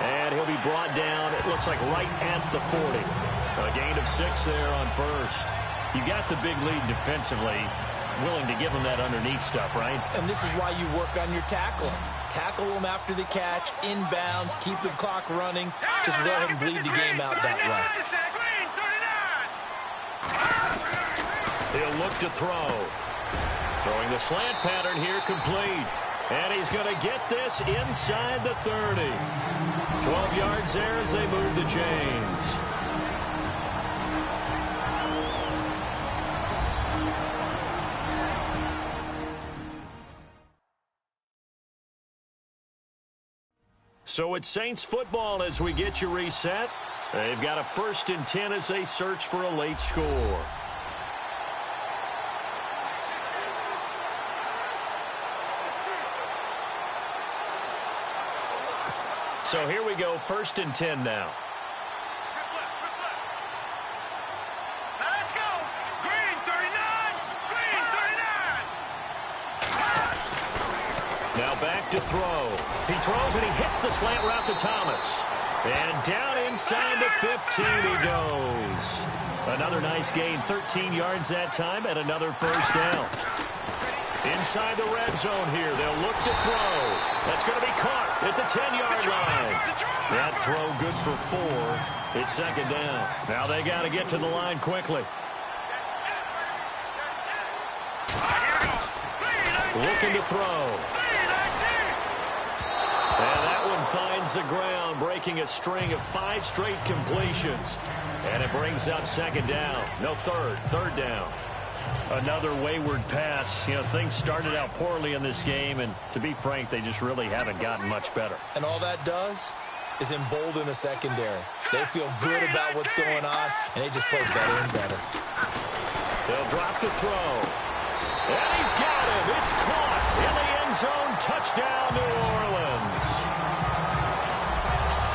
And he'll be brought down, it looks like right at the 40. A gain of 6 there on first. You got the big lead defensively. Willing to give them that underneath stuff, right? And this is why you work on your tackling. Tackle them after the catch, inbounds, keep the clock running. Just go ahead and bleed the game out that way. He'll look to throw. Throwing the slant pattern here complete. And he's going to get this inside the 30. 12 yards there as they move the chains. So it's Saints football as we get you reset. They've got a 1st and 10 as they search for a late score. So here we go, 1st and 10 now. Let's go. Green 39. Green 39. Now back to throw. He throws and he hits the slant route to Thomas. And down inside the 15 he goes. Another nice gain, 13 yards that time, and another 1st down. Inside the red zone here, they'll look to throw. That's going to be caught at the 10-yard line. That throw good for 4. It's 2nd down. Now they got to get to the line quickly. Looking to throw. And that one finds the ground, breaking a string of 5 straight completions. And it brings up 2nd down. No, 3rd down. Another wayward pass. You know, things started out poorly in this game, and to be frank, they just really haven't gotten much better. And all that does, is embolden the secondary. They feel good about what's going on, and they just play better and better. They'll drop to throw. And he's got him. It's caught in the end zone. Touchdown, New Orleans.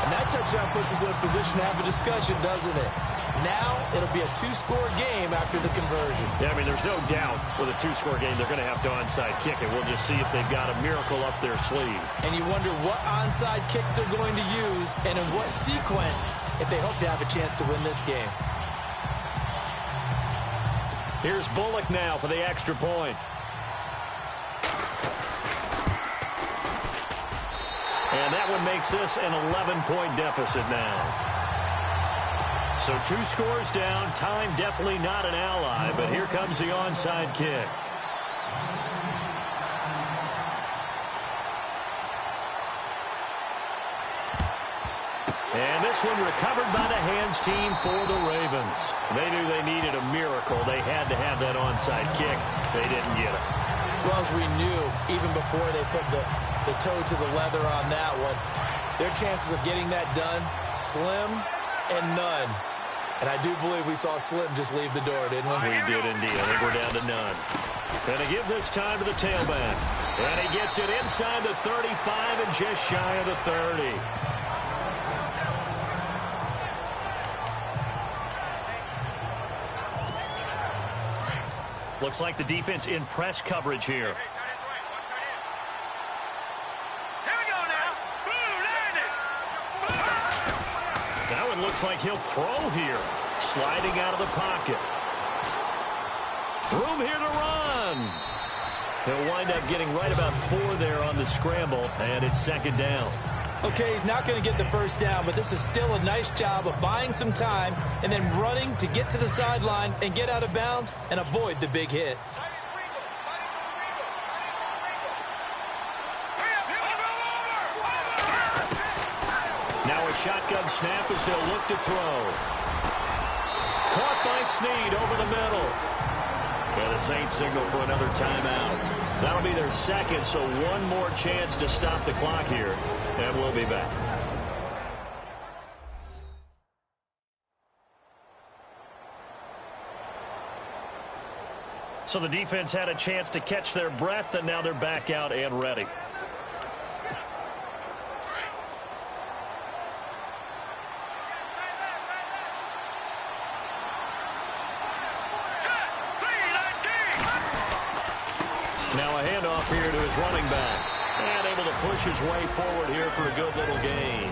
And that touchdown puts us in a position to have a discussion, doesn't it? Now it'll be a two-score game after the conversion. Yeah, I mean, there's no doubt with a two-score game they're going to have to onside kick it. We'll just see if they've got a miracle up their sleeve. And you wonder what onside kicks they're going to use and in what sequence if they hope to have a chance to win this game. Here's Bullock now for the extra point. And that one makes this an 11-point deficit now. So 2 scores down. Time definitely not an ally, but here comes the onside kick. And this one recovered by the hands team for the Ravens. They knew they needed a miracle. They had to have that onside kick. They didn't get it. Well, as we knew, even before they put the toe to the leather on that one, their chances of getting that done, slim and none. And I do believe we saw Slim just leave the door, didn't we? We did indeed. I think we're down to none. And to give this time to the tailback. And he gets it inside the 35 and just shy of the 30. Looks like the defense in press coverage here. Looks like he'll throw here. Sliding out of the pocket. Room here to run. He'll wind up getting right about 4 there on the scramble, and it's second down. Okay, he's not going to get the first down, but this is still a nice job of buying some time and then running to get to the sideline and get out of bounds and avoid the big hit. Shotgun snap as he'll look to throw. Caught by Snead over the middle. Yeah, the Saints signal for another timeout. That'll be their second, so one more chance to stop the clock here. And we'll be back. So the defense had a chance to catch their breath, and now they're back out and ready. Now a handoff here to his running back. And able to push his way forward here for a good little gain.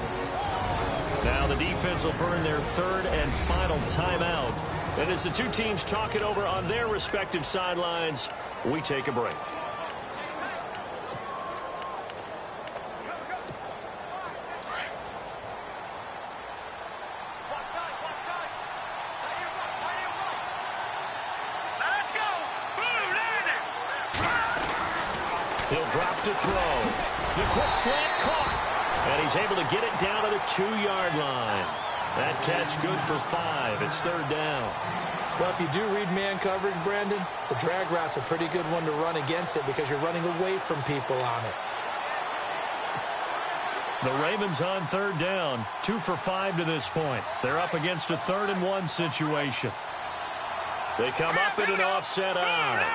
Now the defense will burn their third and final timeout. And as the two teams talk it over on their respective sidelines, we take a break. He'll drop to throw. The quick slant caught. And he's able to get it down to the 2-yard line. That catch good for 5. It's third down. Well, if you do read man coverage, Brandon, the drag route's a pretty good one to run against it because you're running away from people on it. The Ravens on third down. 2 for 5 to this point. They're up against a 3rd and 1 situation. They come up in an offset eye.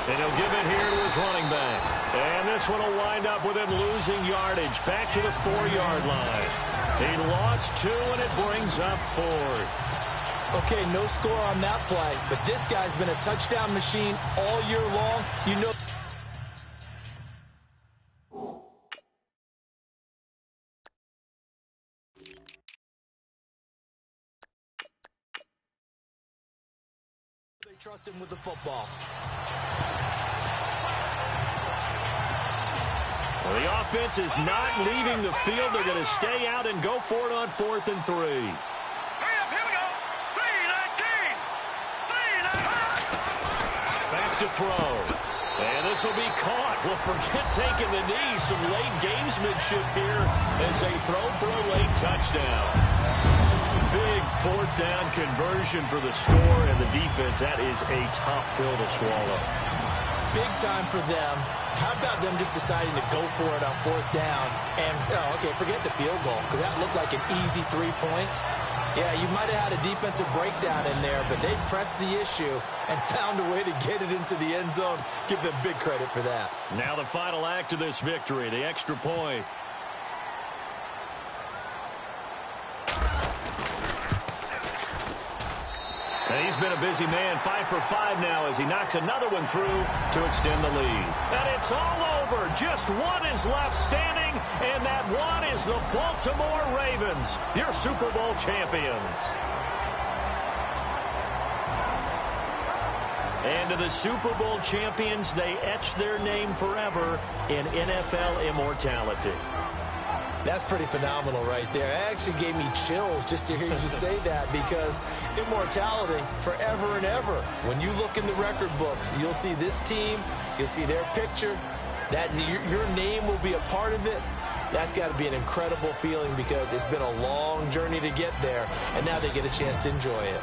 And he'll give it here to his running back. And this one will wind up with him losing yardage. Back to the 4-yard line. He lost 2, and it brings up 4th. Okay, no score on that play, but this guy's been a touchdown machine all year long. You know. They trust him with the football. Well, the offense is not leaving the field. They're going to stay out and go for it on 4th and 3. Here we go. 3-19. Back to throw. And this will be caught. Well, forget taking the knee. Some late gamesmanship here as they throw for a late touchdown. Big 4th down conversion for the score and the defense. That is a tough pill to swallow. big time for them. How about them just deciding to go for it on 4th down? And, okay, forget the field goal, because that looked like an easy 3 points. Yeah, you might have had a defensive breakdown in there, but they pressed the issue and found a way to get it into the end zone. Give them big credit for that. Now the final act of this victory, the extra point. And he's been a busy man, 5 for 5 now as he knocks another one through to extend the lead. And it's all over. Just one is left standing, and that one is the Baltimore Ravens, your Super Bowl champions. And to the Super Bowl champions, they etch their name forever in NFL immortality. That's pretty phenomenal right there. It actually gave me chills just to hear you say that, because immortality forever and ever. When you look in the record books, you'll see this team, you'll see their picture, that your name will be a part of it. That's got to be an incredible feeling, because it's been a long journey to get there, and now they get a chance to enjoy it.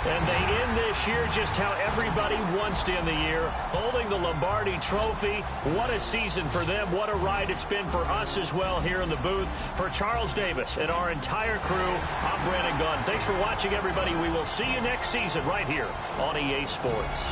And they end this year just how everybody wants to end the year, holding the Lombardi Trophy. What a season for them. What a ride it's been for us as well here in the booth. For Charles Davis and our entire crew, I'm Brandon Gaudin. Thanks for watching, everybody. We will see you next season right here on EA Sports.